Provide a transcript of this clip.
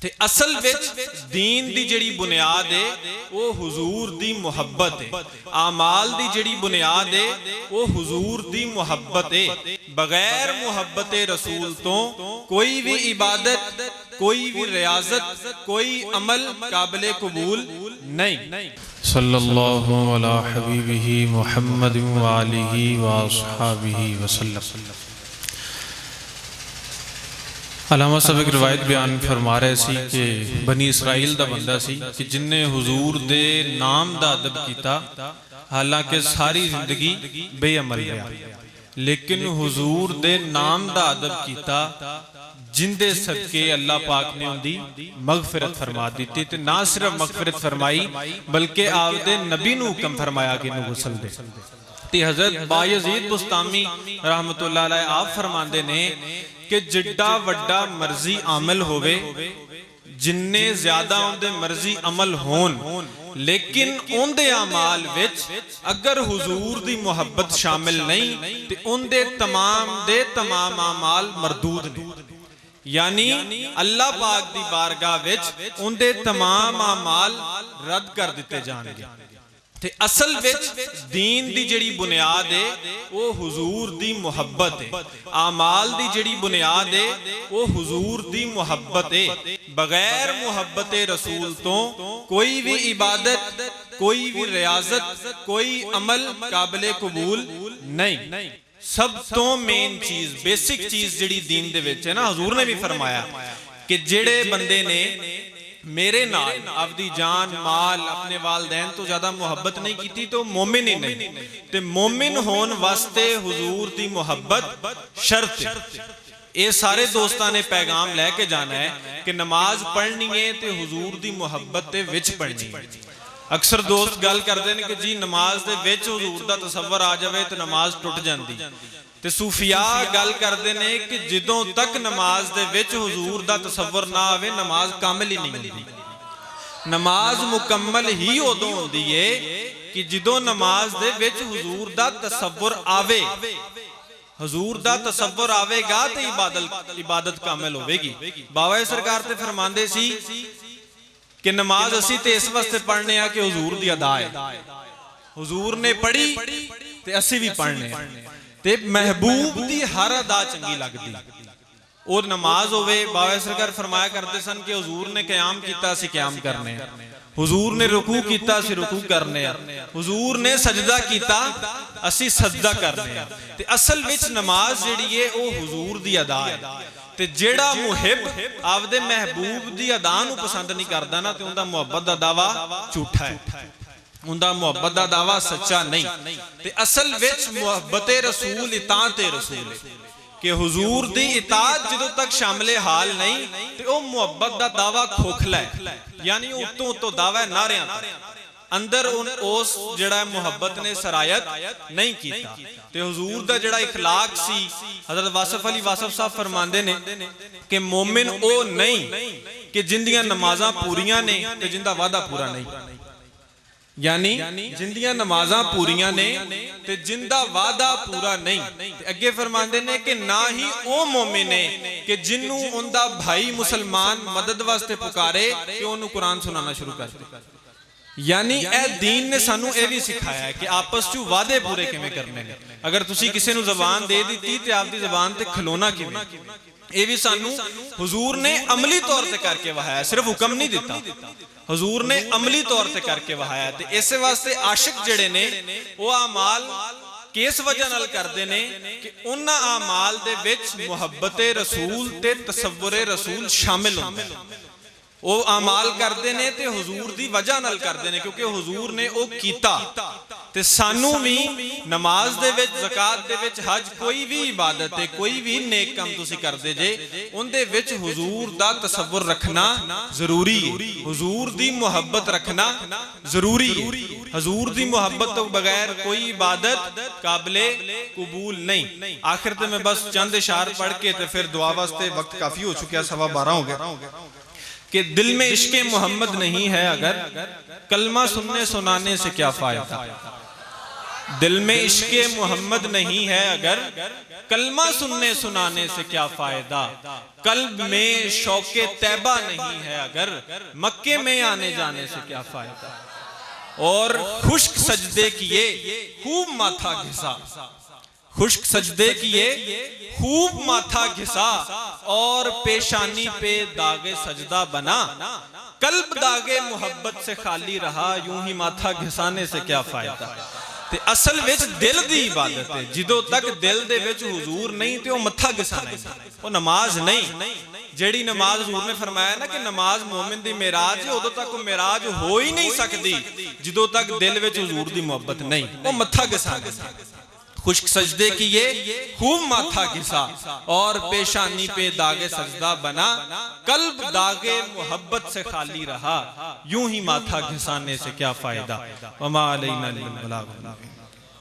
ते असल विच दीन दी जिहड़ी बुनियाद है वो हुजूर दी मुहब्बत है। आमाल दी जिहड़ी बुनियाद है वो हुजूर दी मुहब्बत है। बगैर मुहब्बत रसूल तो कोई भी इबादत, कोई भी रियाजत, कोई अमल काबिल कबूल नहीं। सल्लल्लाहु अला हबीबिही मुहम्मद व आलिही व अस्हाबिही वसल्लम। अलामा साहब एक रिवायत बयान फरमा रहे सी कि बनी इसराइल दा बंदा सी कि जिन्ने हुजूर दे नाम दा अदब कीता, हालांकि सारी जिंदगी बेअमल रहा, लेकिन हुजूर दे नाम दा अदब कीता जिंदे सदके अल्लाह पाक ने उनकी मगफिरत फरमा दी। ते ना सिर्फ मगफिरत फरमाई बल्कि आपदे नबी नूं हुक्म फरमाया कि इन्हूं गुसल दे। ते हज़रत बायज़ीद बुस्तामी रहमतुल्लाह अलैह आप फरमांदे ने कि जिड्डा वड्डा मर्जी अमल होवे, जिन्ने ज्यादा उनदे मर्जी अमल होन, लेकिन उनदे अमाल विच अगर हुजूर दी मुहब्बत शामिल नहीं ते उनदे तमाम अमाल मरदूद ने। यानी अल्लाह पाक दी बारगाह विच उनदे तमाम अमाल रद्द कर दिते जाणगे। ते असल विच दीन दी जिहड़ी बुनियाद है वो हुजूर दी मुहब्बत है। आमाल दी जिहड़ी बुनियाद है वो हुजूर दी मुहब्बत है। बगैर मुहब्बत रसूल तो कोई भी इबादत, कोई भी रियाजत, कोई अमल काबिल कबूल नहीं। सब तो मेन चीज, बेसिक चीज जिहड़ी दीन दे विच है ना, हुजूर ने भी फरमाया कि जिहड़े बंदे ने मेरे नाल अपनी जान, माल, अपने वालदैन तो ज्यादा मुहब्बत नहीं की तो मोमिन ही नहीं। ते मोमिन होने वास्ते हुजूर दी मुहब्बत शर्त है। ये सारे दोस्तां ने पैगाम लैके जाना है कि नमाज पढ़नी है तो हुजूर दी मुहब्बत दे विच पढ़नी है। अक्सर दोस्त गल करते हैं कि जी नमाज दे विच हुजूर दा तसव्वुर आ जाए तो नमाज टुट जाती। ते सूफिया गल करते हैं कि जदों तक नमाज दे विच हुजूर दा तसव्वुर ना आवे नमाज कामिल ही नहीं होंदी। नमाज मुकम्मल ही उदों होंदी है कि जदों नमाज दे विच हुजूर दा तसव्वुर आवे। हुजूर दा तसव्वुर आवेगा तो इबादत कामिल होवेगी। बाबा सरकार ते फरमांदे सी कि नमाज असी ते इस वास्ते पढ़ने आ कि हुजूर दी अदा है। हुजूर ने पढ़ी ते असी भी पढ़ने ते महबूब दी हर अदा चंगी लगदी। और नमाज होवे, बाबा सरकार फरमाया करते सन कि हुजूर ने क़याम कीता असी क़याम करने, हुजूर ने रुकू कीता असी रुकू करने, हुजूर ने सजदा कीता असी सजदा करने। ते असल विच नमाज जिहड़ी है वो हुजूर दी अदा है। ते जेड़ा मुहिब आपदे महबूब दी अदा नूं पसंद नहीं करदा ना, ते उनदा मुहब्बत दा दावा झूठा है, उनका मुहब्बत का दावा सच्चा नहीं। ते असल विच मुहब्बत रसूल इताअत रसूल है कि हुजूर दी इताअत जदों तक शामिल हाल नहीं ते ओ मुहब्बत का दावा खोखला है। यानी उतों उतों दावा नारियां अंदर उस जिहड़ा मुहब्बत ने सरायत नहीं कीता। ते हुजूर दा जिहड़ा इखलाक सी, हज़रत वासिफ अली वासिफ साहब फरमांदे ने कि मोमिन ओ नहीं कि जिंदियां नमाज़ां पूरियां ने ते जिंदा वादा पूरा नहीं। यानी जिंदियां नमाज़ां पूरियां ने ते जिंदा वादा पूरा नहीं। अगे फरमांदे ने कि ना ही ओ मोमिन है कि जिन्नू उनदा भाई मुसलमान मदद वास्ते पुकारे कि ओनू कुरान सुनाना शुरू कर दे। यानी ए दीन ने सानू ये भी सिखाया है कि आपस च वादे पूरे किवें करने ने। अगर तुसी किसी नू ज़बान दे दी ते आपदी ज़बान ते खलोना किवें, ये भी सानू हुजूर ने अमली तौर पर करके वहाया, सिर्फ हुक्म नहीं दिता, हुजूर ने अमली तौर पर करके वहाया। ते इस वास्ते आशिक जिहड़े ने वो अमाल किस वजह नाल करदे ने कि उन्हां अमाल दे विच मुहब्बत रसूल ते तसव्वुर रसूल शामिल होंदा है। वो अमाल करते ने ते हुजूर दी वजह नाल करते ने, क्योंकि हुजूर ने वो कीता। ते सानू भी नमाज दे विच, ज़कात दे विच, हज, कोई भी इबादत है, कोई भी नेक काम तुसी करदे जे उनदे विच हुजूर दा तसव्वुर रखना जरूरी है, हुजूर दी मुहब्बत रखना जरूरी है। हुजूर दी मुहब्बत तो बगैर कोई इबादत काबिले कबूल नहीं। आखिर ते मैं बस चंद इशार पढ़ के ते फिर दुआ वास्ते वक्त काफी हो चुका, 12:15 हो गया कि दिल में इश्क़े मोहम्मद नहीं है अगर कलमा सुनने सुनाने से क्या फायदा। दिल में इश्क़े मोहम्मद नहीं है अगर, कलमा सुनने सुनाने से क्या फायदा। कल्ब में शौके तैबा नहीं है अगर, मक्के में आने जाने से क्या फायदा। और खुश्क सजदे किए खूब माथा घिसा, खुश्क सजदे किए खूब माथा घिसा, और पेशानी पे दागे सजदा बना। कल्ब दागे मोहब्बत से खाली रहा, यूं ही माथा घिसाने से क्या फायदा। ते असल विच दिल दी इबादत है, जिदों तक दिल दे विच हुजूर नहीं ते वह मत्था घिसाना है, वो नमाज नहीं। जेड़ी नमाज हुजूर ने फरमाया ना कि नमाज मोमिन दी मेराज है, उदों तक वो मेराज हो ही नहीं सकती जिदों तक दिल विच हुजूर दी मोहब्बत नहीं, वो मत्था घिसाना। खुश्क सजदे किए खूब माथा घिसा, और पेशानी पे दागे सजदा बना। कल्ब दागे मोहब्बत से खाली रहा, यूं ही माथा घिसाने से क्या फायदा। वमा अलैना इल्लल बलाग।